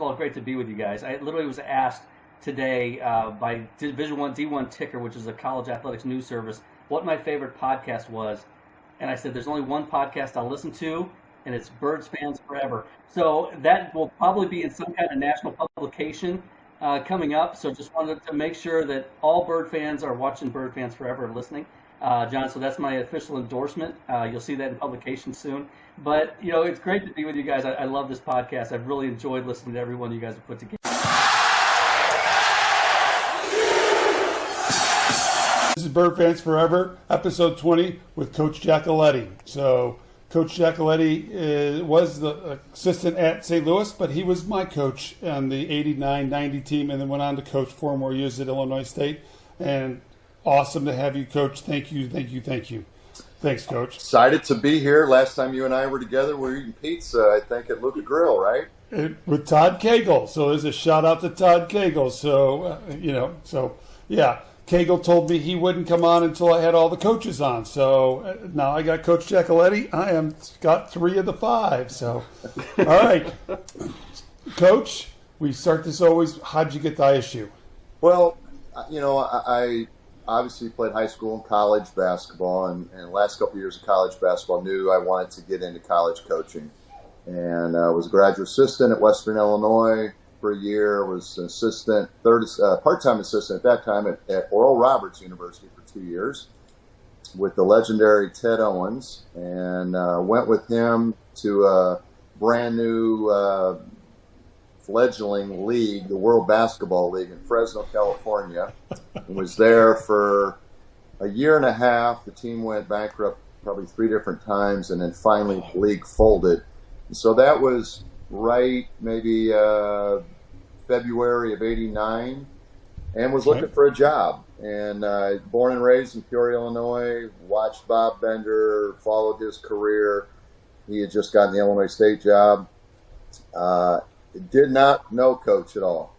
all, great to be with you guys. I literally was asked today by Division I D1 Ticker, which is a college athletics news service, what my favorite podcast was. And I said, there's only one podcast I'll listen to, and it's Birds Fans Forever. So that will probably be in some kind of national publication coming up. So just wanted to make sure that all Bird fans are watching Bird Fans Forever and listening. John, so that's my official endorsement. You'll see that in publication soon. But, it's great to be with you guys. I love this podcast. I've really enjoyed listening to everyone you guys have put together. This is Bird Fans Forever, episode 20 with Coach Giacoletti. So Coach Giacoletti was the assistant at St. Louis, but he was my coach on the 89-90 team and then went on to coach 4 more years at Illinois State. And awesome to have you, Coach. Thank you. Thanks, Coach. Excited to be here. Last time you and I were together, we were eating pizza, I think, at Luca Grill, right? With Todd Cagle. So there's a shout out to Todd Cagle. So, yeah. Cagle told me he wouldn't come on until I had all the coaches on. So now I got Coach Giacoletti. I am got 3 of the 5. So, all right. Coach, we start this always. How'd you get the ISU? Well, I obviously played high school and college basketball, and the last couple of years of college basketball knew I wanted to get into college coaching. And I was a graduate assistant at Western Illinois for a year, was an assistant, part-time assistant at that time at Oral Roberts University for 2 years with the legendary Ted Owens, and went with him to a brand new fledgling league, the World Basketball League in Fresno, California. And was there for a year and a half. The team went bankrupt probably 3 different times, and then finally the league folded. And so that was right maybe February of '89, and was looking for a job. And born and raised in Peoria, Illinois, watched Bob Bender, followed his career. He had just gotten the Illinois State job. Did not know Coach at all,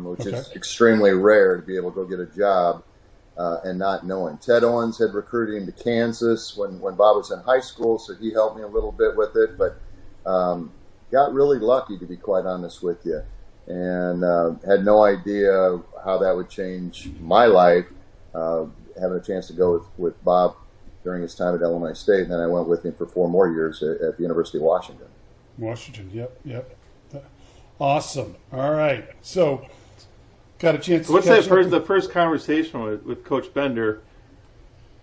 which is extremely rare to be able to go get a job and not know him. Ted Owens had recruited him to Kansas when Bob was in high school, so he helped me a little bit with it, but got really lucky, to be quite honest with you, and had no idea how that would change my life, having a chance to go with Bob during his time at Illinois State, and then I went with him for 4 more years at the University of Washington. Yep. Awesome. All right. So, got a chance to what's that the first conversation with Coach Bender?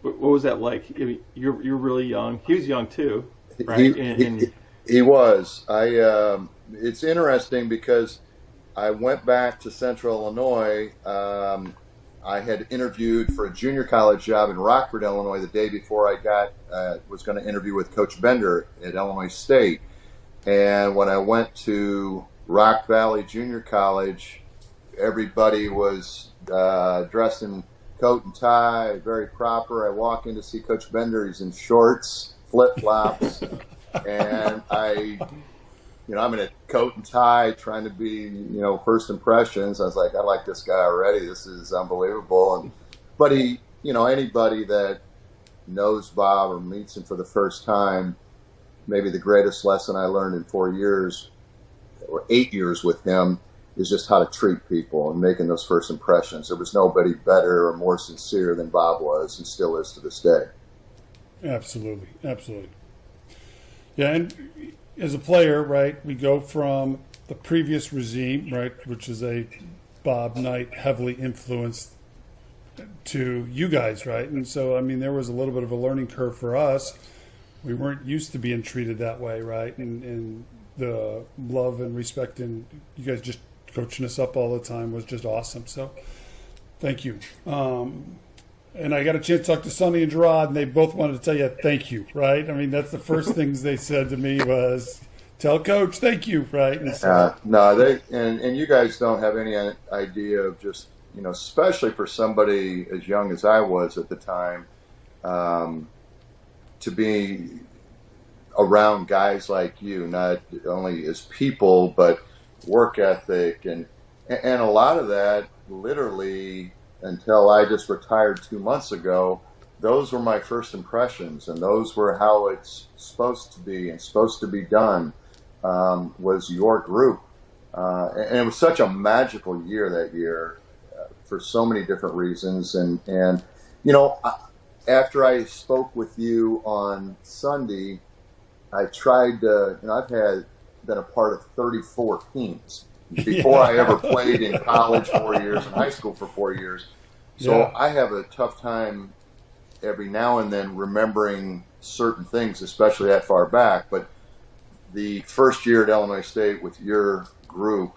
What was that like? I mean, you're really young. He was young too, right? He was. It's interesting because I went back to Central Illinois. I had interviewed for a junior college job in Rockford, Illinois, the day before I was going to interview with Coach Bender at Illinois State. And when I went to Rock Valley Junior College, everybody was dressed in coat and tie, very proper. I walk in to see Coach Bender. He's in shorts, flip-flops, and I'm in a coat and tie trying to be, first impressions. I was like, I like this guy already. This is unbelievable. But he, anybody that knows Bob or meets him for the first time, maybe the greatest lesson I learned in 4 years or 8 years with him is just how to treat people and making those first impressions. There was nobody better or more sincere than Bob was and still is to this day. Absolutely. Yeah, and as a player, right, we go from the previous regime, right, which is a Bob Knight heavily influenced, to you guys, right? And so, there was a little bit of a learning curve for us. We weren't used to being treated that way, right? And the love and respect, and you guys just coaching us up all the time was just awesome. So thank you. And I got a chance to talk to Sonny and Gerard, and they both wanted to tell you thank you, right? That's the first things they said to me was, tell Coach thank you, right? And so, and you guys don't have any idea of just, especially for somebody as young as I was at the time, to be around guys like you, not only as people, but work ethic. And a lot of that, literally, until I just retired 2 months ago, those were my first impressions, and those were how it's supposed to be and supposed to be done, was your group. and it was such a magical year that year for so many different reasons. And after I spoke with you on Sunday, I tried to, I've been a part of 34 teams before I ever played in college 4 years and high school for 4 years. So I have a tough time every now and then remembering certain things, especially that far back. But the first year at Illinois State with your group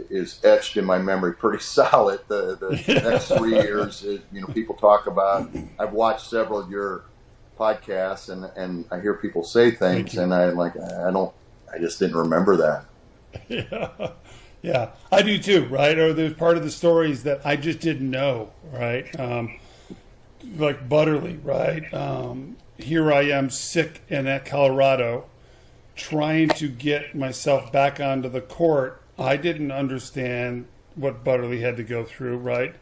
is etched in my memory pretty solid. The next 3 years, people talk about. I've watched several of your podcasts, and I hear people say things, and I'm like, I just didn't remember that. Yeah, I do too, right? Or there's part of the stories that I just didn't know, right? Like Butterly, right? Here I am sick and at Colorado, trying to get myself back onto the court. I didn't understand what Butterly had to go through, right?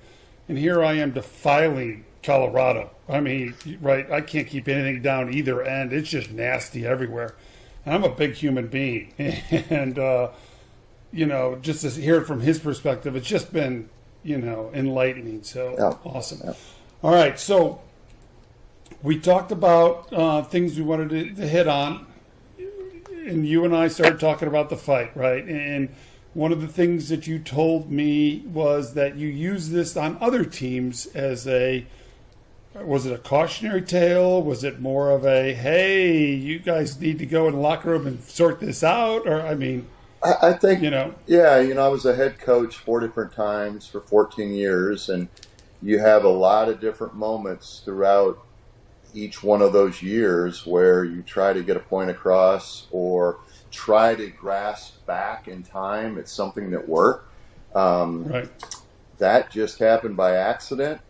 And here I am defiling Colorado. I mean, right, I can't keep anything down either end. It's just nasty everywhere. And I'm a big human being. And, just to hear it from his perspective, it's just been, enlightening. So awesome. Yeah. All right, so we talked about things we wanted to hit on. And you and I started talking about the fight, right? And one of the things that you told me was that you use this on other teams as was it a cautionary tale? Was it more of a, hey, you guys need to go in the locker room and sort this out? Or, I mean, I think, I was a head coach 4 different times for 14 years, and you have a lot of different moments throughout each one of those years where you try to get a point across or try to grasp back in time at something that worked. Right. That just happened by accident,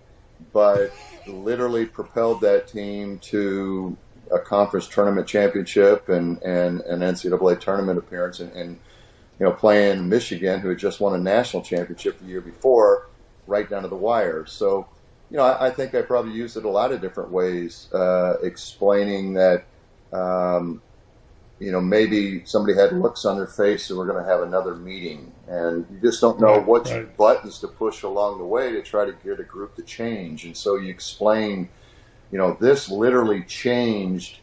but literally propelled that team to a conference tournament championship and an NCAA tournament appearance and playing Michigan, who had just won a national championship the year before, right down to the wire. So, I think I probably used it a lot of different ways, explaining that, maybe somebody had looks on their face and we're going to have another meeting. And you just don't know what buttons to push along the way to try to get a group to change. And so you explain, this literally changed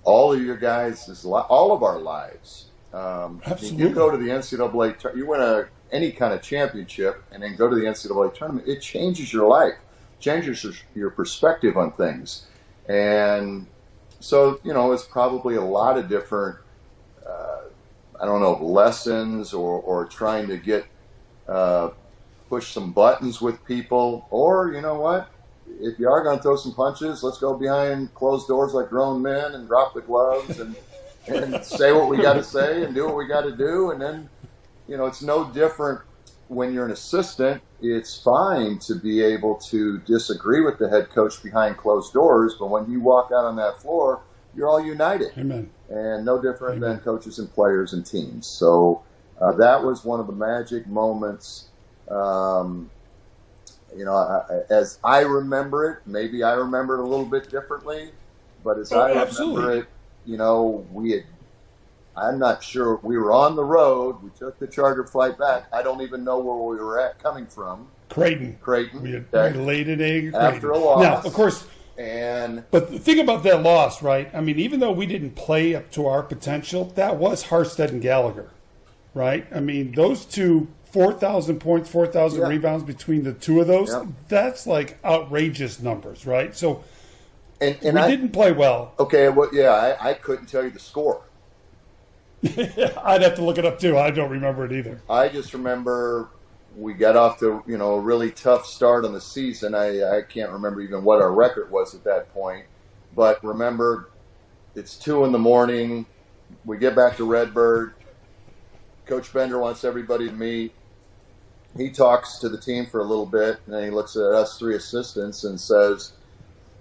all of your guys' all of our lives. Absolutely. You go to the NCAA, you win any kind of championship and then go to the NCAA tournament, it changes your life. Changes your perspective on things. And so, it's probably a lot of different, lessons or trying to get, push some buttons with people. Or, if you are going to throw some punches, let's go behind closed doors like grown men and drop the gloves and say what we got to say and do what we got to do. And then, it's no different. When you're an assistant, it's fine to be able to disagree with the head coach behind closed doors, but when you walk out on that floor, you're all united. Amen. And no different than coaches and players and teams. So that was one of the magic moments. As I remember it, maybe I remember it a little bit differently, but as I remember it, I'm not sure. We were on the road. We took the charter flight back. I don't even know where we were coming from. Creighton. We had laid an egg after a loss. Now, of course. But the thing about that loss, right? I mean, even though we didn't play up to our potential, that was Harstead and Gallagher, right? I mean, those two, 4,000 points, 4,000 rebounds between the two of those, that's like outrageous numbers, right? So we didn't play well. Okay, well, I couldn't tell you the score. I'd have to look it up too. I don't remember it either. I just remember we got off to a really tough start on the season. I can't remember even what our record was at that point. But remember, it's 2 a.m. We get back to Redbird. Coach Bender wants everybody to meet. He talks to the team for a little bit, and then he looks at us 3 assistants and says,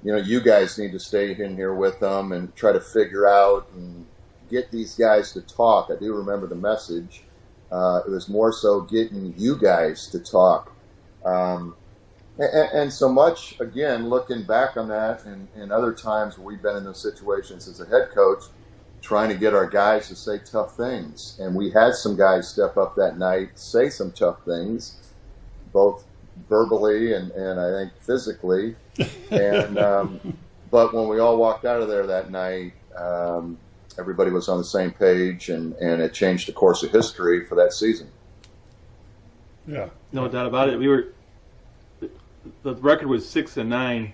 you guys need to stay in here with them and try to figure out and get these guys to talk. I do remember the message. It was more so getting you guys to talk. And so much, again, looking back on that and other times where we've been in those situations as a head coach, trying to get our guys to say tough things. And we had some guys step up that night, say some tough things, both verbally and I think physically. And but when we all walked out of there that night, everybody was on the same page, and it changed the course of history for that season. Yeah, no doubt about it. The record was 6-9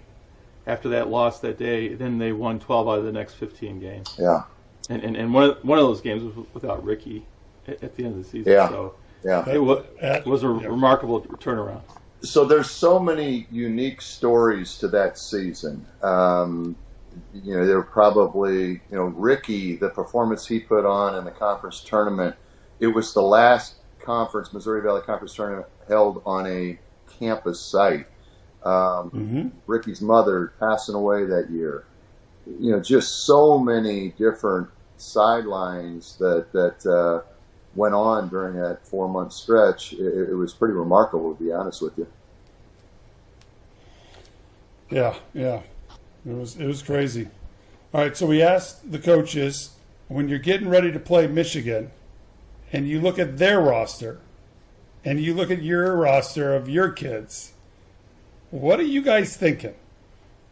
after that loss that day. Then they won 12 out of the next 15 games. Yeah, and one of those games was without Ricky at the end of the season. Yeah, so yeah, it was a remarkable turnaround. So there's so many unique stories to that season. There were probably, Ricky, the performance he put on in the conference tournament. It was the last Missouri Valley Conference tournament held on a campus site. Ricky's mother passing away that year. Just so many different sidelines that went on during that 4-month stretch. It was pretty remarkable, to be honest with you. Yeah. It was crazy. All right, so we asked the coaches, when you're getting ready to play Michigan, and you look at their roster, and you look at your roster of your kids, what are you guys thinking?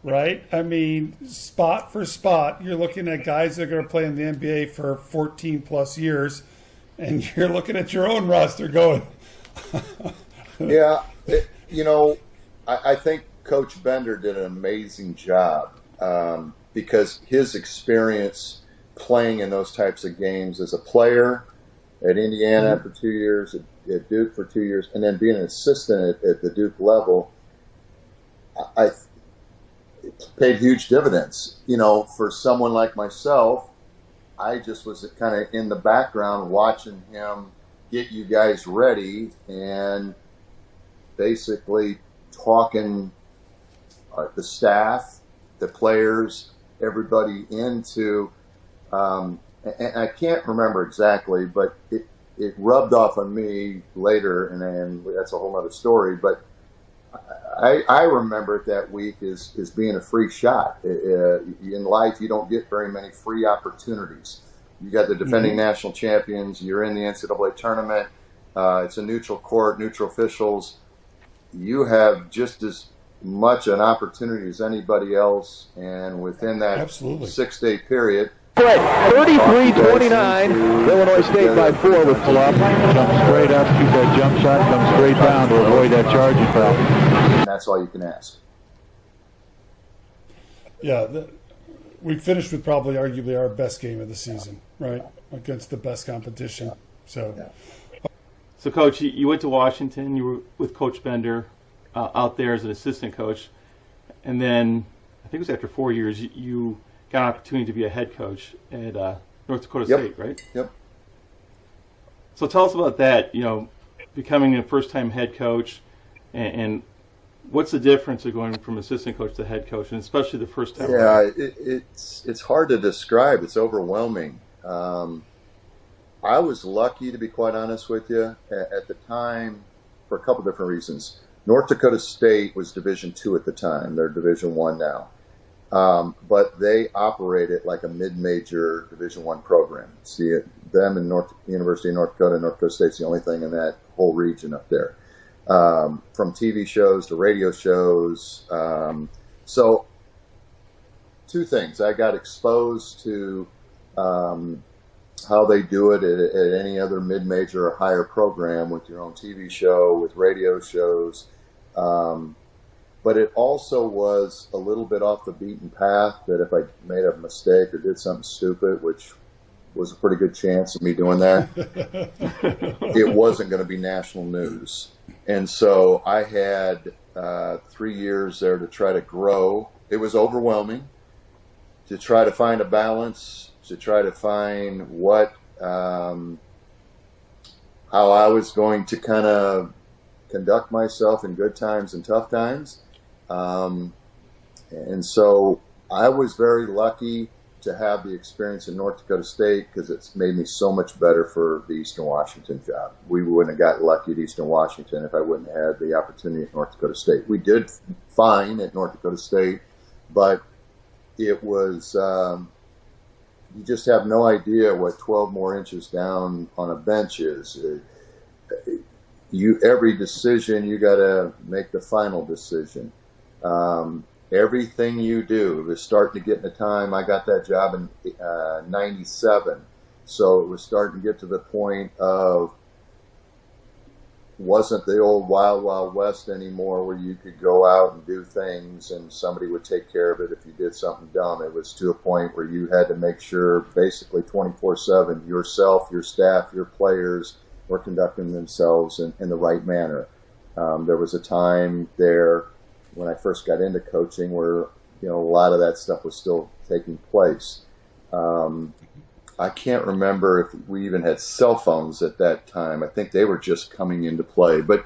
Right? I mean, spot for spot, you're looking at guys that are going to play in the NBA for 14 plus years, and you're looking at your own roster going. Yeah, I think Coach Bender did an amazing job because his experience playing in those types of games as a player at Indiana for 2 years, at Duke for 2 years, and then being an assistant at the Duke level, it paid huge dividends. For someone like myself, I just was kind of in the background watching him get you guys ready and basically talking the staff, the players, everybody into, and I can't remember exactly, but it rubbed off on me later, and that's a whole other story, but I remember it that week as being a free shot. In life, you don't get very many free opportunities. You got the defending national champions, you're in the NCAA tournament, it's a neutral court, neutral officials. You have just as much an opportunity as anybody else, and within that 6-day period. 33-29, Illinois State by 4 with pull-up. Jump straight up, keep that jump shot, come straight down to avoid that charging foul. That's all you can ask. Yeah, we finished with probably arguably our best game of the season, right, against the best competition. So, Coach, you went to Washington. You were with Coach Bender out there as an assistant coach, and then I think it was after 4 years you got an opportunity to be a head coach at North Dakota State, right? Yep. So tell us about that. Becoming a first-time head coach, and what's the difference of going from assistant coach to head coach, and especially the first time? Yeah, it's hard to describe. It's overwhelming. I was lucky, to be quite honest with you, at the time for a couple different reasons. North Dakota State was Division II at the time. They're Division I now. But they operated like a mid-major Division I program. See, them and University of North Dakota State's the only thing in that whole region up there. From TV shows to radio shows. So, two things. I got exposed to how they do it at any other mid-major or higher program with your own TV show, with radio shows. But it also was a little bit off the beaten path, that if I made a mistake or did something stupid, which was a pretty good chance of me doing that, it wasn't going to be national news. And so I had 3 years there to try to grow. It was overwhelming to try to find a balance, to try to find how I was going to kind of conduct myself in good times and tough times. And so I was very lucky to have the experience in North Dakota State, because it's made me so much better for the Eastern Washington job. We wouldn't have got lucky at Eastern Washington if I wouldn't have had the opportunity at North Dakota State. We did fine at North Dakota State, but it was you just have no idea what 12 more inches down on a bench is. Every decision, you got to make the final decision. Everything you do is starting to get in the time. I got that job in 97. So it was starting to get to the point of, wasn't the old Wild Wild West anymore where you could go out and do things and somebody would take care of it if you did something dumb. It was to a point where you had to make sure basically 24/7 yourself, your staff, your players were conducting themselves in the right manner. There was a time there when I first got into coaching where, a lot of that stuff was still taking place. I can't remember if we even had cell phones at that time. I think they were just coming into play. But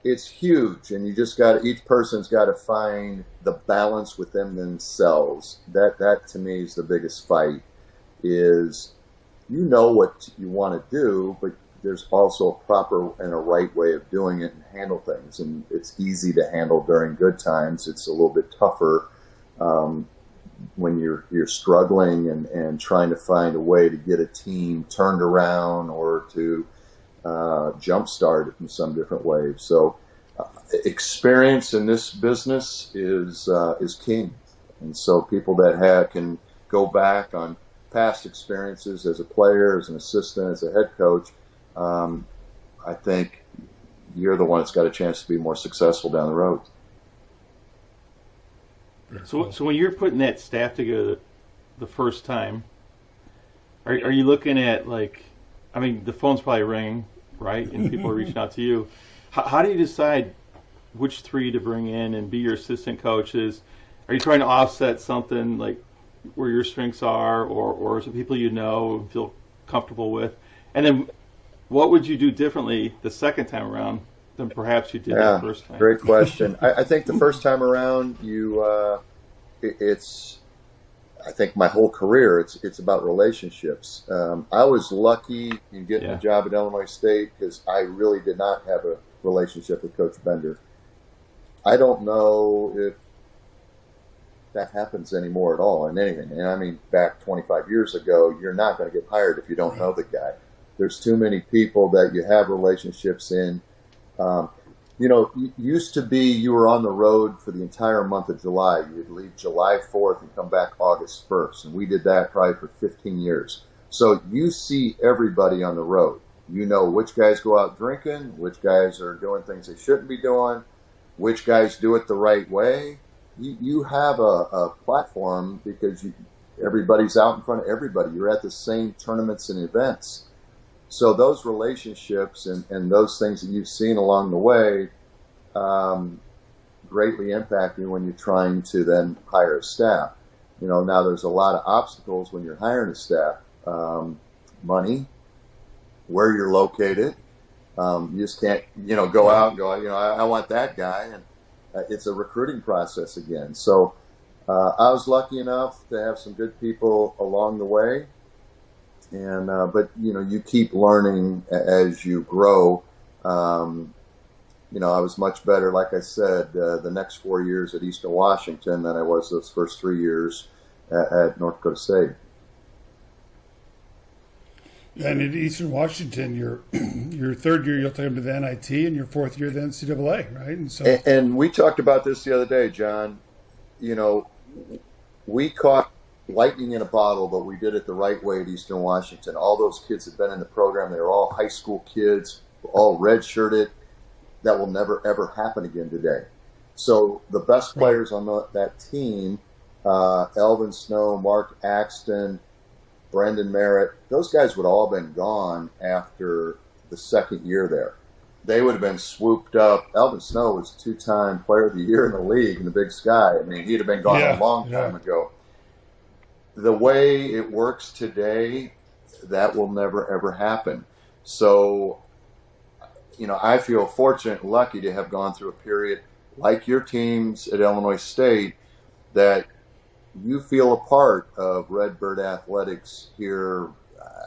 it's huge, and each person's got to find the balance within themselves. That to me is the biggest fight. Is what you want to do, but there's also a proper and a right way of doing it and handle things. And it's easy to handle during good times. It's a little bit tougher when you're struggling and trying to find a way to get a team turned around or to jumpstart it in some different way. So experience in this business is king. And so people that can go back on past experiences as a player, as an assistant, as a head coach, I think you're the one that's got a chance to be more successful down the road. So when you're putting that staff together the first time, are you looking at the phone's probably ringing, right? And people are reaching out to you. How do you decide which three to bring in and be your assistant coaches? Are you trying to offset something like where your strengths are, or some people and feel comfortable with? And then what would you do differently the second time around than perhaps you did the first time? Great question. I think the first time around, I think my whole career, it's about relationships. I was lucky in getting a job at Illinois State because I really did not have a relationship with Coach Bender. I don't know if that happens anymore at all in anything. And I mean, back 25 years ago, you're not going to get hired if you don't know the guy. There's too many people that you have relationships in. Used to be you were on the road for the entire month of July. You'd leave July 4th and come back August 1st. And we did that probably for 15 years. So you see everybody on the road. You know which guys go out drinking, which guys are doing things they shouldn't be doing, which guys do it the right way. You have a platform because everybody's out in front of everybody. You're at the same tournaments and events. So those relationships and those things that you've seen along the way greatly impact you when you're trying to then hire a staff. Now there's a lot of obstacles when you're hiring a staff. Money, where you're located. You just can't, go out and go, I want that guy. And it's a recruiting process again. So I was lucky enough to have some good people along the way. And but you keep learning as you grow. I was much better, like I said, the next 4 years at Eastern Washington than I was those first 3 years at North Dakota State. And at Eastern Washington, your third year you'll take them to the NIT, and your fourth year the NCAA, right? And we talked about this the other day, John. We caught lightning in a bottle, but we did it the right way at Eastern Washington. All those kids had been in the program. They were all high school kids, all redshirted. That will never, ever happen again today. So the best players on that team, Elvin Snow, Mark Axton, Brendan Merritt, those guys would all been gone after the second year there. They would have been swooped up. Elvin Snow was 2-time player of the year in the league in the Big Sky. I mean, he'd have been gone a long time ago. The way it works today, that will never, ever happen. So, I feel fortunate and lucky to have gone through a period like your teams at Illinois State that you feel a part of Redbird Athletics here,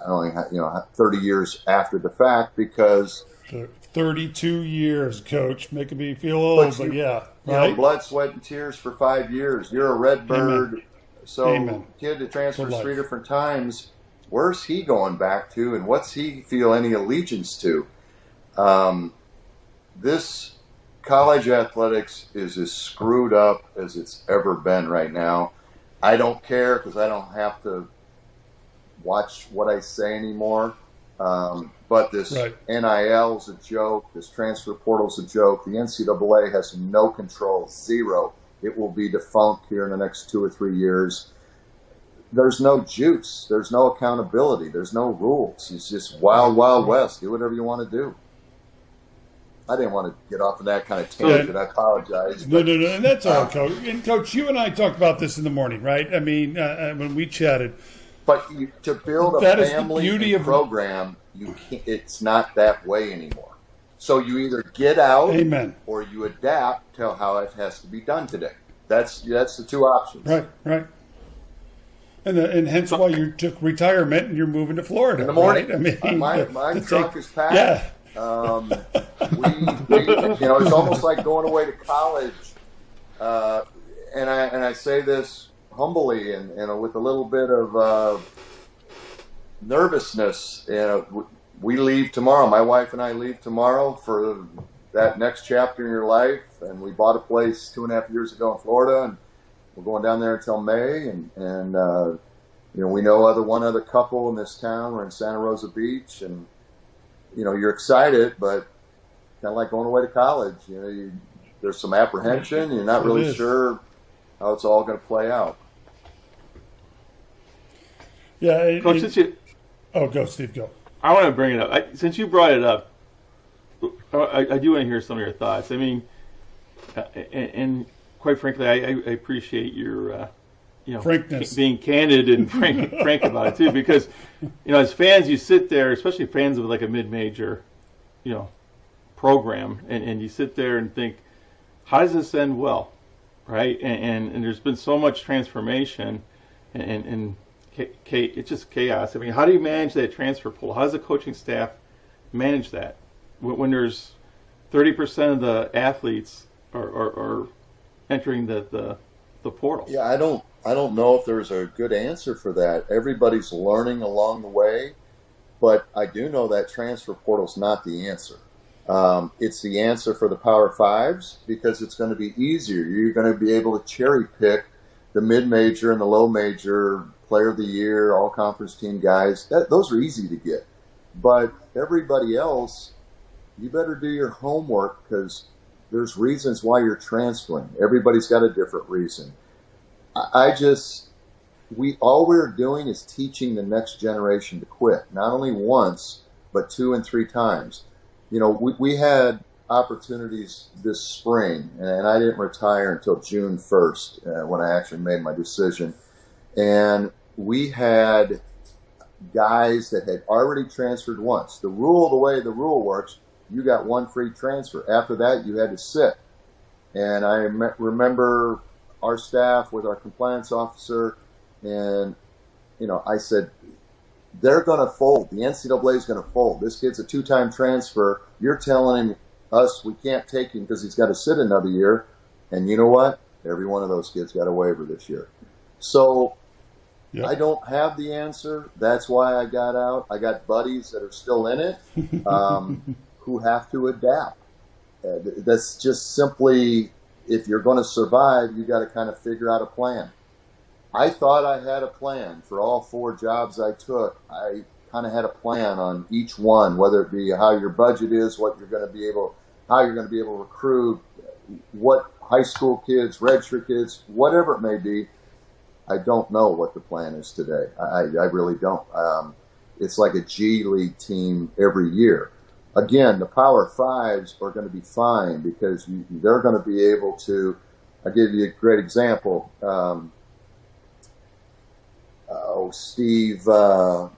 30 years after the fact because 32 years, Coach, making me feel old, but yeah. Blood, sweat, and tears for 5 years. You're a Redbird So, Amen. kid that transfers For life. 3 different times, where's he going back to, and what's he feel any allegiance to? This college athletics is as screwed up as it's ever been right now. I don't care because I don't have to watch what I say anymore. But this NIL is a joke. This transfer portal is a joke. The NCAA has no control, zero. It will be defunct here in the next 2 or 3 years. There's no juice. There's no accountability. There's no rules. It's just wild, wild west. Do whatever you want to do. I didn't want to get off of that kind of tangent. I apologize. No, and that's all, Coach. And, Coach, you and I talked about this in the morning, right? I mean, when we chatted. But to build a family and program, you can't, it's not that way anymore. So you either get out or you adapt to how it has to be done today. That's the 2 options. Right. And hence why you took retirement and you're moving to Florida. In the morning. Right? I mean, my trunk is packed. Yeah. It's almost like going away to college. And I say this humbly and with a little bit of nervousness. We leave tomorrow. My wife and I leave tomorrow for that next chapter in your life. And we bought a place 2.5 years ago in Florida, and we're going down there until May. And we know one other couple in this town. We're in Santa Rosa Beach, and you're excited, but kind of like going away to college. There's some apprehension. You're not really sure how it's all going to play out. Yeah, Coach, go, Steve, go. I want to bring it up. Since you brought it up, I do want to hear some of your thoughts. I mean, and quite frankly, I appreciate your frankness, being candid and frank about it too. Because as fans, you sit there, especially fans of like a mid-major, program, and you sit there and think, how does this end well, right? And there's been so much transformation, and it's just chaos. I mean, how do you manage that transfer pool? How does the coaching staff manage that when there's 30% of the athletes are entering the portal? Yeah, I don't know if there's a good answer for that. Everybody's learning along the way, but I do know that transfer portal's not the answer. It's the answer for the Power Fives because it's going to be easier. You're going to be able to cherry pick the mid-major and the low-major player of the year, all-conference team guys. Those are easy to get. But everybody else, you better do your homework because there's reasons why you're transferring. Everybody's got a different reason. All we're doing is teaching the next generation to quit, not only once, but 2 and 3 times. We had opportunities this spring, and I didn't retire until June 1st when I actually made my decision. And we had guys that had already transferred once. The way the rule works, you got 1 free transfer. After that, you had to sit. And I remember our staff with our compliance officer, and I said, they're going to fold. The NCAA is going to fold. This kid's a 2-time transfer. You're telling us we can't take him because he's got to sit another year. And you know what? Every one of those kids got a waiver this year. So I don't have the answer. That's why I got out. I got buddies that are still in it who have to adapt. That's just simply, if you're going to survive, you got to kind of figure out a plan. I thought I had a plan for all 4 jobs I took. I kind of had a plan on each one, whether it be how your budget is, how you're going to be able to recruit, what high school kids, redshirt kids, whatever it may be. I don't know what the plan is today. I really don't. It's like a G League team every year. Again, the Power Fives are going to be fine because they're going to be able to. I'll give you a great example. Steve, that's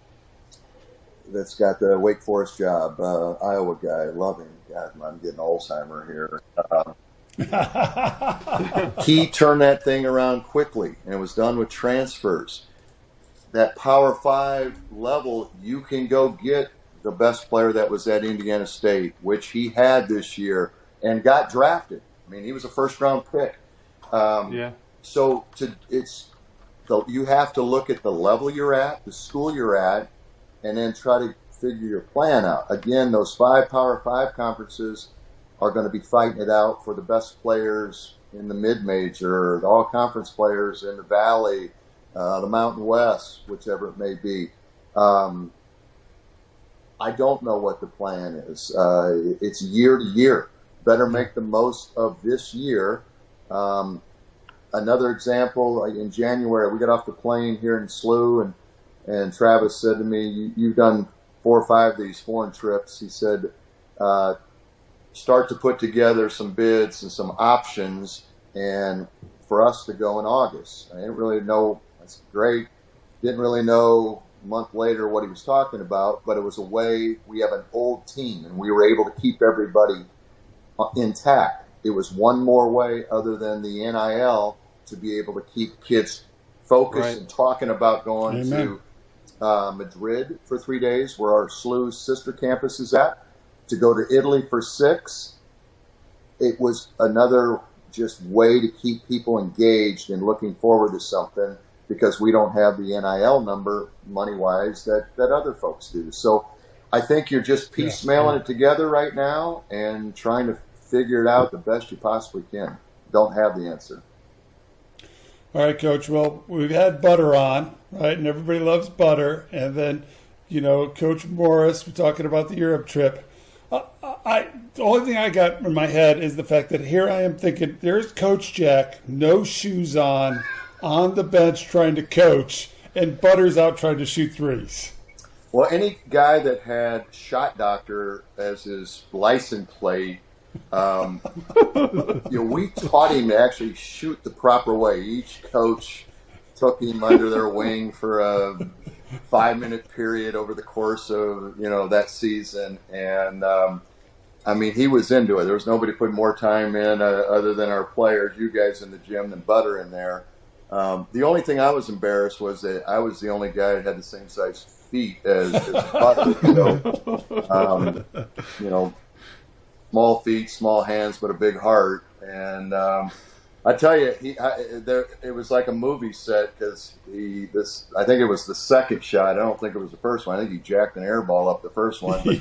got the Wake Forest job, Iowa guy. Love him. God, I'm getting Alzheimer here. He turned that thing around quickly, and it was done with transfers. That Power 5 level, you can go get the best player that was at Indiana State, which he had this year, and got drafted. I mean, he was a first-round pick. So you have to look at the level you're at, the school you're at, and then try to figure your plan out. Again, those 5 Power 5 conferences are going to be fighting it out for the best players in the mid-major, the all-conference players in the Valley, the Mountain West, whichever it may be. I don't know what the plan is. It's year to year. Better make the most of this year. Another example, in January, we got off the plane here in SLU, and Travis said to me, you've done 4 or 5 of these foreign trips. He said, start to put together some bids and some options, and for us to go in August. I didn't really know. That's great. Didn't really know a month later what he was talking about, but it was a way. We have an old team, and we were able to keep everybody intact. It was one more way other than the NIL to be able to keep kids focused and talking about going to Madrid for 3 days, where our SLU sister campus is at, to go to Italy for 6. It was another just way to keep people engaged and looking forward to something, because we don't have the NIL number money-wise that other folks do. So I think you're just piecemealing it together right now and trying to figure it out the best you possibly can. Don't have the answer. All right, Coach. Well, we've had Butter on, right? And everybody loves Butter. And then, Coach Morris, we're talking about the Europe trip. The only thing I got in my head is the fact that here I am thinking, there's Coach Jack, no shoes on the bench trying to coach, and Butter's out trying to shoot threes. Well, any guy that had Shot Doctor as his license plate, we taught him to actually shoot the proper way. Each coach took him under their wing for a 5-minute period over the course of that season, and he was into it. There was nobody putting more time in other than our players, you guys in the gym, than Butter in there. The only thing I was embarrassed was that I was the only guy that had the same size feet as Butter. Small feet, small hands, but a big heart. And I tell you, it was like a movie set, because I think it was the second shot. I don't think it was the first one. I think he jacked an air ball up the first one. But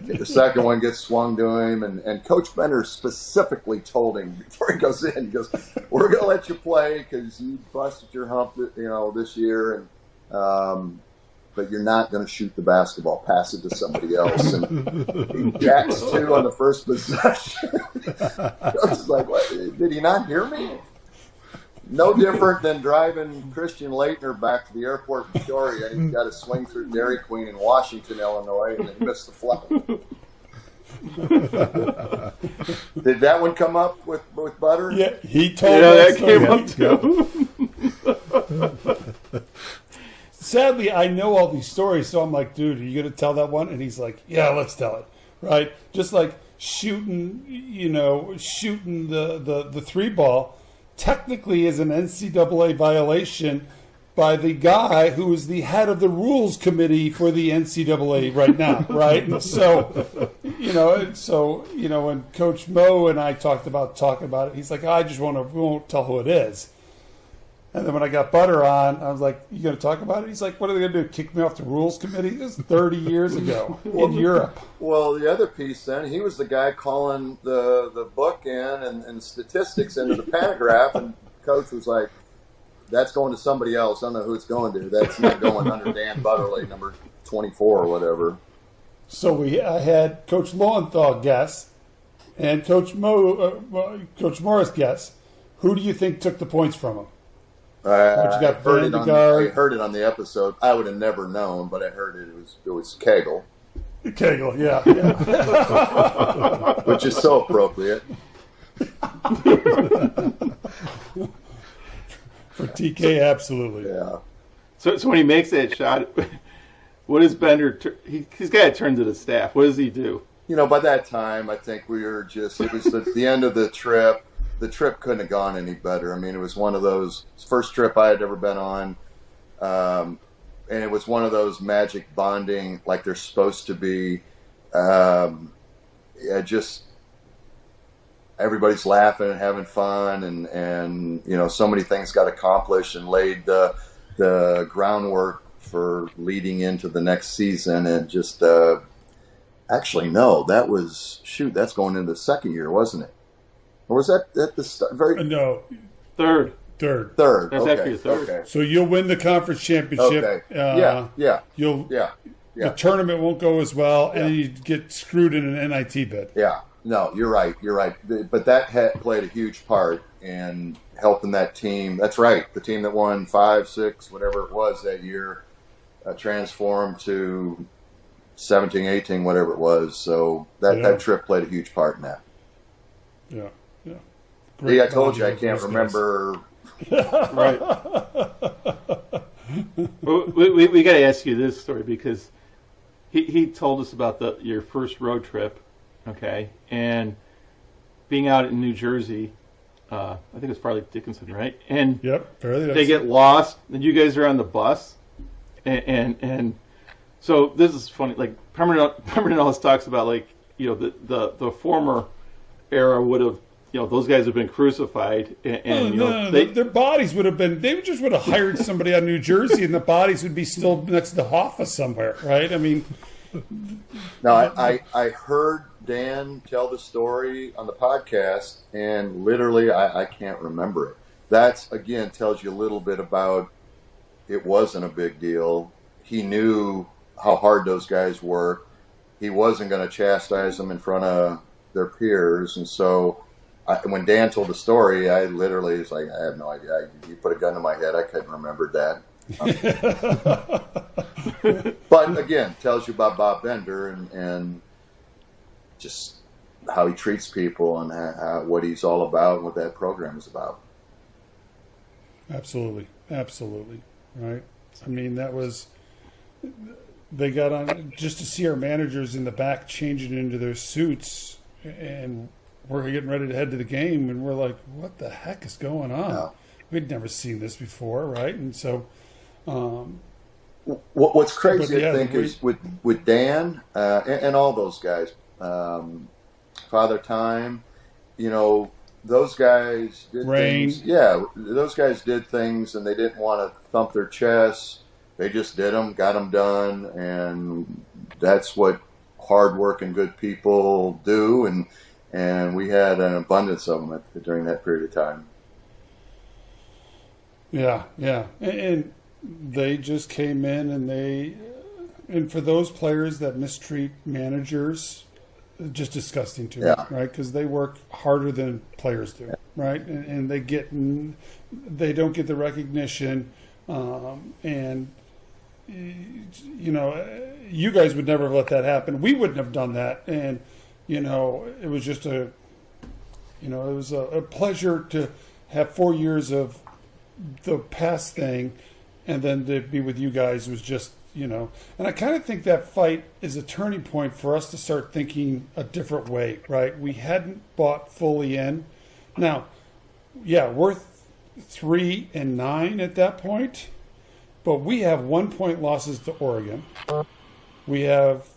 the second one gets swung to him, and Coach Bender specifically told him before he goes in, he goes, "We're going to let you play because you busted your hump, this year, and but you're not going to shoot the basketball. Pass it to somebody else." And he jacks 2 on the first possession. I was like, what? Did he not hear me? No different than driving Christian Leitner back to the airport in Peoria. He got to swing through Dairy Queen in Washington, Illinois, and he missed the flight. Did that one come up with Butter? Yeah, he told us. That came up too. Sadly, I know all these stories, so I'm like, dude, are you going to tell that one? And he's like, yeah, let's tell it, right? Just like shooting the 3 ball technically is an NCAA violation by the guy who is the head of the rules committee for the NCAA right now, right? And so, when Coach Mo and I talking about it, he's like, we won't tell who it is. And then when I got Butter on, I was like, you going to talk about it? He's like, what are they going to do, kick me off the rules committee? This is 30 years ago in Europe. Well, the other piece then, he was the guy calling the book in and statistics into the paragraph, and Coach was like, that's going to somebody else. I don't know who it's going to. That's not going under Dan Butterley, number 24 or whatever. So I had Coach Lowenthal guess and Coach Morris guess. Who do you think took the points from him? I heard it on the episode. I would have never known, but I heard it. It was Kegel. Kegel, yeah. Which is so appropriate. For TK, absolutely. Yeah. So when he makes that shot, what does Bender? He's got to turn to the staff. What does he do? By that time, I think we were just. It was the end of the trip. The trip couldn't have gone any better. It was one of those first trip I had ever been on, and it was one of those magic bonding like they're supposed to be. I everybody's laughing and having fun, and so many things got accomplished and laid the groundwork for leading into the next season. And just actually, no, that's going into the second year, wasn't it? Or was that at the start? No, Third. Third. That's okay. actually third. Okay. So you'll win the conference championship. Okay. Yeah. Yeah. The tournament won't go as well, and you get screwed in an NIT bid. Yeah. No, you're right. But that played a huge part in helping that team. That's right. The team that won 5, 6, whatever it was that year, transformed to 17, 18, whatever it was. So that trip played a huge part in that. Yeah. See, I told you I can't remember. Right. Well, we got to ask you this story because he told us about your first road trip, okay, and being out in New Jersey. I think it's probably Dickinson, right? And fairly nice. They get lost, and you guys are on the bus, and so this is funny. Like Pemberton always talks about, like, the former era would have. Those guys have been crucified, and their bodies would have been. They just would have hired somebody out of New Jersey, and the bodies would be still next to the office somewhere, right? I mean, no, I heard Dan tell the story on the podcast, and literally, I can't remember it. That's again tells you a little bit about it wasn't a big deal. He knew how hard those guys worked. He wasn't going to chastise them in front of their peers, and so. When Dan told the story, I literally was like, I have no idea. You put a gun to my head, I couldn't remember that. But again, tells you about Bob Bender and just how he treats people and what he's all about and what that program is about. Absolutely. Right. I mean, they got on just to see our managers in the back changing into their suits, and we're getting ready to head to the game, and we're like, what the heck is going on? No. We'd never seen this before, right? And so... what's crazy, I think, is with Dan and all those guys, Father Time, those guys did things. Yeah, those guys did things, and they didn't want to thump their chests. They just did them, got them done, and that's what hard-working, good people do, and we had an abundance of them during that period of time. Yeah. And they just came in, and for those players that mistreat managers, just disgusting to me, right? Because they work harder than players do, right? And they don't get the recognition, and you guys would never have let that happen. We wouldn't have done that, and. It was just it was a pleasure to have 4 years of the past thing, and then to be with you guys was just, and I kind of think that fight is a turning point for us to start thinking a different way, right? We hadn't bought fully in. Now, we're 3-9 at that point, but we have 1 point losses to Oregon. We have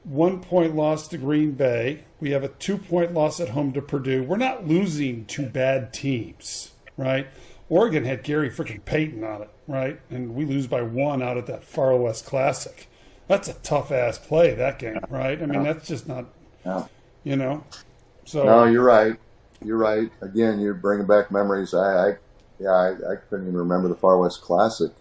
1 point loss to Green Bay. We have a 2 point loss at home to Purdue. We're not losing to bad teams, right? Oregon had Gary freaking Payton on it, right? And we lose by 1 out at that Far West Classic. That's a tough-ass play, that game, right? I mean, that's just not, So. No, you're right. Again, you're bringing back memories. I couldn't even remember the Far West Classic.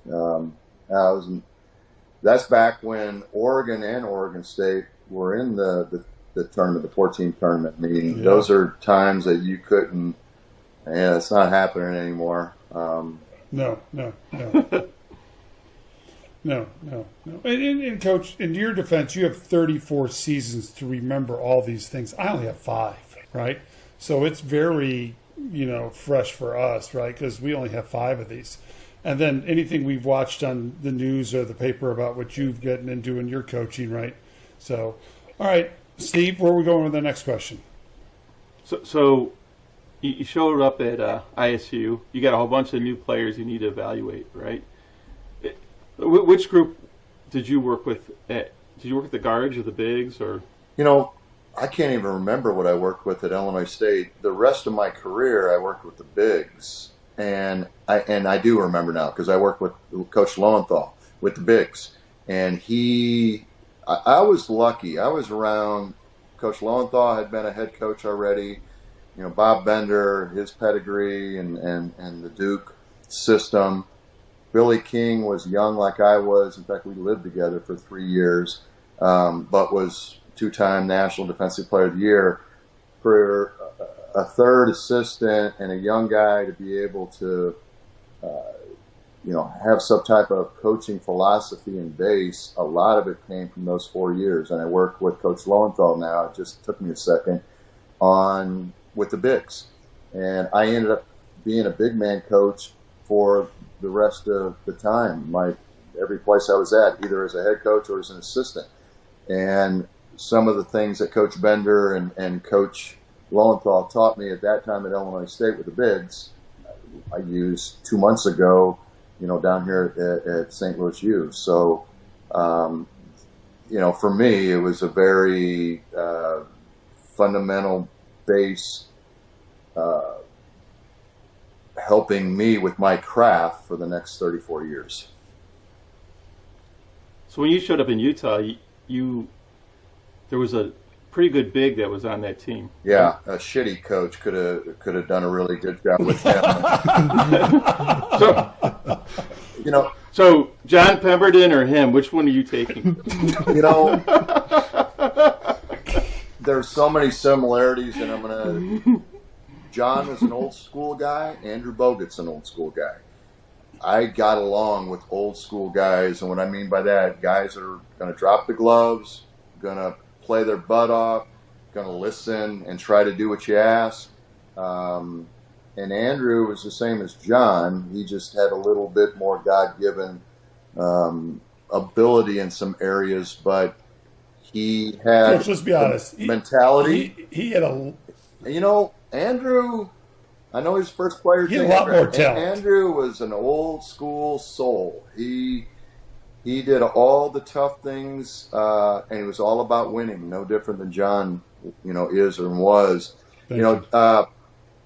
That's back when Oregon and Oregon State were in the tournament, the 14 tournament meeting. Those are times that you couldn't. It's not happening anymore. No. And Coach, in your defense, you have 34 seasons to remember all these things. I only have 5, right? So it's very, fresh for us, right? Because we only have 5 of these. And then anything we've watched on the news or the paper about what you've gotten into in your coaching, right? So, all right, Steve, where are we going with the next question? So you showed up at ISU. You got a whole bunch of new players you need to evaluate, right? Which group did you work with? Did you work with the guards or the bigs, or? I can't even remember what I worked with at Illinois State. The rest of my career, I worked with the bigs, and I do remember now because I worked with Coach Lowenthal with the bigs, and I was lucky. I was around. Coach Lowenthal had been a head coach already. Bob Bender, his pedigree, and the Duke system. Billy King was young like I was. In fact, we lived together for 3 years, but was two-time National Defensive Player of the Year. For a third assistant and a young guy to be able to, have some type of coaching philosophy and base, a lot of it came from those 4 years. And I work with Coach Lowenthal now. It just took me a second with the bigs. And I ended up being a big man coach for the rest of the time. Every place I was at, either as a head coach or as an assistant. And some of the things that Coach Bender and Coach Lowenthal taught me at that time at Illinois State with the bigs, I used 2 months ago, down here at St. Louis U. So, for me, it was a very fundamental base helping me with my craft for the next 34 years. So when you showed up in Utah, there was a pretty good big that was on that team. Yeah, a shitty coach could have done a really good job with him. So Jon Pemberton or him, which one are you taking? There's so many similarities, and John is an old school guy. Andrew Bogut's an old school guy. I got along with old school guys, and what I mean by that, guys that are going to drop the gloves, going to play their butt off, going to listen and try to do what you ask. And Andrew was the same as John. He just had a little bit more God-given ability in some areas, but he had let's be honest. Mentality. He had a... Andrew, I know his first player. He had a lot more talent. Andrew was an old school soul. He did all the tough things, and he was all about winning. No different than John, is or was.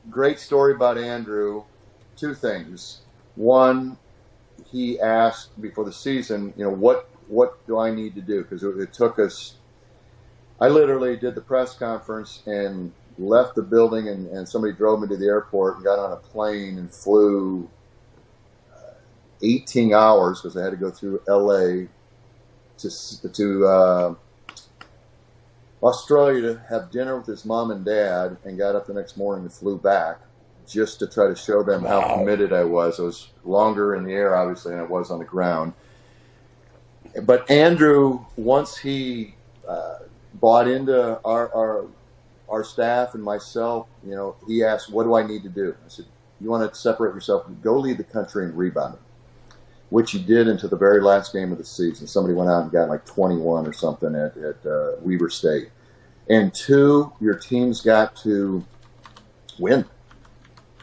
Great story about Andrew. 2 things. One, he asked before the season, what do I need to do? Because it took us. I literally did the press conference and left the building, and somebody drove me to the airport and got on a plane and flew 18 hours because I had to go through L.A. to Australia to have dinner with his mom and dad, and got up the next morning and flew back just to try to show them how committed I was. I was longer in the air, obviously, than I was on the ground. But Andrew, once he bought into our staff and myself, he asked, what do I need to do? I said, you want to separate yourself, go lead the country in rebounding, which he did into the very last game of the season. Somebody went out and got like 21 or something at Weber State. And 2, your team's got to win.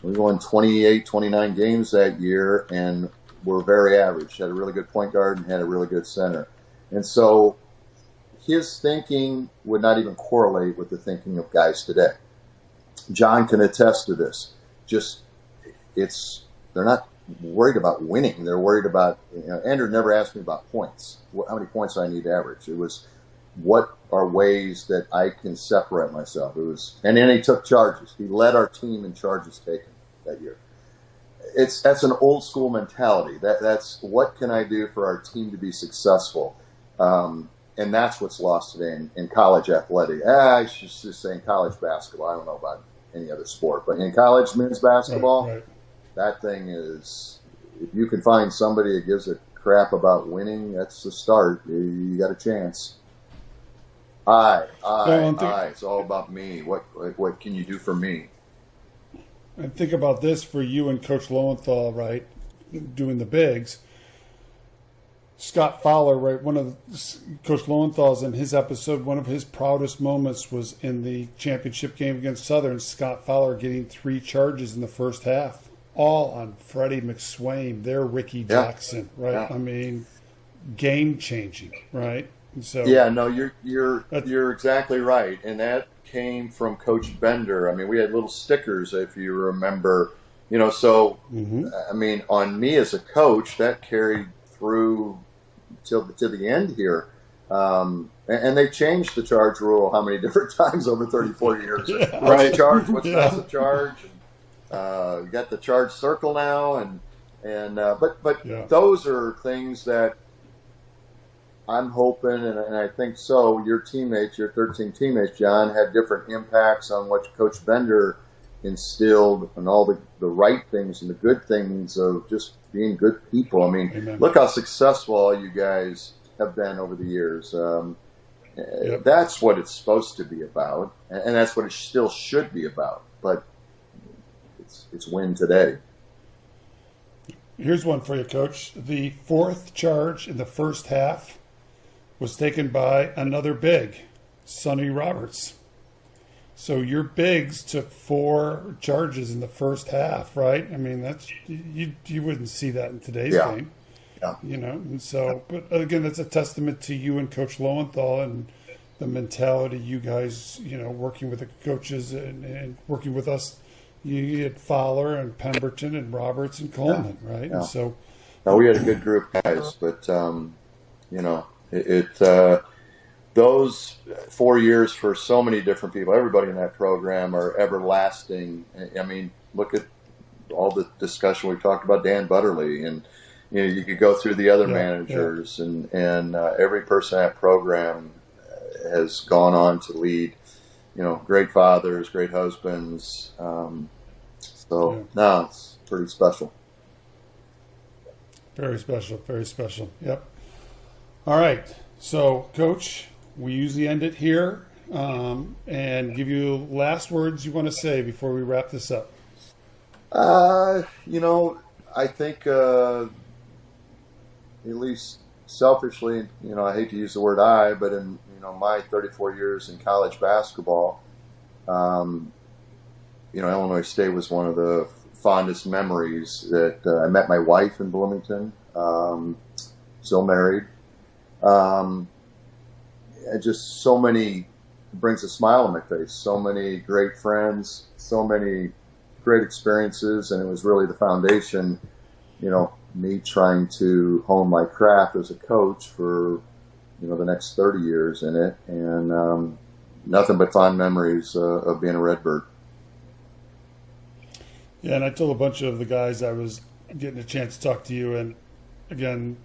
We won 28, 29 games that year, and were very average. Had a really good point guard and had a really good center. And so his thinking would not even correlate with the thinking of guys today. John can attest to this. They're not worried about winning. They're worried about, Andrew never asked me about points, how many points I need to average. It was, what are ways that I can separate myself? And then he took charges. He led our team in charges taken that year. That's an old school mentality. That's what can I do for our team to be successful? And that's what's lost today in college athletics. I should just say in college basketball. I don't know about any other sport, but in college men's basketball, right. That thing is, if you can find somebody that gives a crap about winning, that's the start. You got a chance. It's all about me. What can you do for me? And think about this for you and Coach Lowenthal, right, doing the bigs. Scott Fowler, right, Coach Lowenthal's in his episode, one of his proudest moments was in the championship game against Southern, Scott Fowler getting 3 charges in the first half, all on Freddie McSwain, their Ricky Jackson, right? Yeah. I mean, game-changing, right? And so yeah, no, you're exactly right, and that came from Coach Bender. I mean, we had little stickers, if you remember, So I mean, on me as a coach, that carried through to the end here. And they changed the charge rule how many different times over 34 years? Yeah. What's the charge? What's not the charge? You got the charge circle now, but those are things that I'm hoping, and I think so. Your teammates, your 13 teammates, John, had different impacts on what Coach Bender instilled and all the right things and the good things of just being good people. I mean, Amen. Look how successful all you guys have been over the years. That's what it's supposed to be about, and that's what it still should be about. But it's win today. Here's one for you, Coach. The fourth charge in the first half was taken by another big, Sonny Roberts. So your bigs took 4 charges in the first half, right? I mean, that's you wouldn't see that in today's game. Yeah. And so, but again, that's a testament to you and Coach Lowenthal and the mentality you guys, working with the coaches and working with us. You had Fowler and Pemberton and Roberts and Coleman, right? Yeah. And so, no, we had a good group, guys, but those 4 years for so many different people, everybody in that program are everlasting. I mean, look at all the discussion we talked about Dan Butterly, and you could go through the other managers, and every person in that program has gone on to lead, great fathers, great husbands. No, it's pretty special. very special, very special. Yep. All right. So, Coach, we usually end it here and give you last words you want to say before we wrap this up. I think at least selfishly, I hate to use the word I, but in my 34 years in college basketball, Illinois State was one of the fondest memories. That I met my wife in Bloomington, still married. And just so many, brings a smile on my face. So many great friends, so many great experiences, and it was really the foundation, me trying to hone my craft as a coach for, the next 30 years in it, and nothing but fond memories of being a Redbird. Yeah, and I told a bunch of the guys I was getting a chance to talk to you, and again,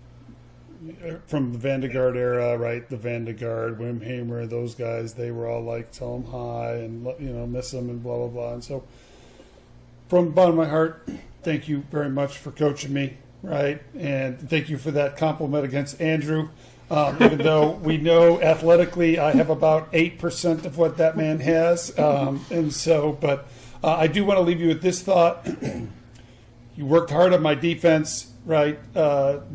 from the Vandegaard era, right? The Vandegaard, Wim Hamer, those guys, they were all like, tell them hi and, miss them and blah, blah, blah. And so from the bottom of my heart, thank you very much for coaching me, right? And thank you for that compliment against Andrew. Even though we know athletically I have about 8% of what that man has. But I do want to leave you with this thought. You worked hard on my defense, right?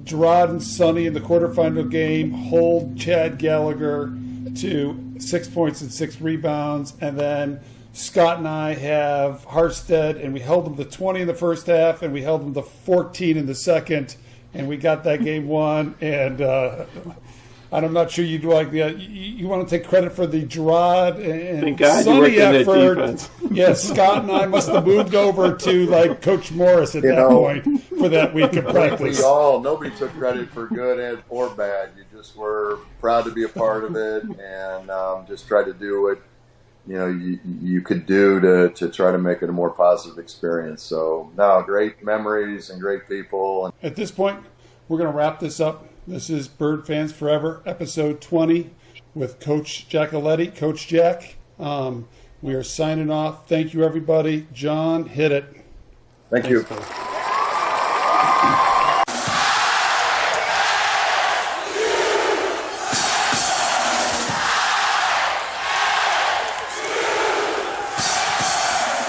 Gerard and Sonny in the quarterfinal game hold Chad Gallagher to 6 points and 6 rebounds. And then Scott and I have Harstead, and we held them to 20 in the first half, and we held them to 14 in the second, and we got that game won. And I'm not sure you'd like you want to take credit for the Gerard and Thank God Sonny you worked effort. in that defense. Yes, Scott and I must have moved over to Coach Morris at that point for that week of practice. Nobody took credit for good or bad. You just were proud to be a part of it, and just tried to do what you could do to try to make it a more positive experience. So, great memories and great people. At this point, we're going to wrap this up. This is Bird Fans Forever, episode 20, with Coach Giacoletti, Coach Jack. We are signing off. Thank you, everybody. John, hit it. Thank you. Thanks,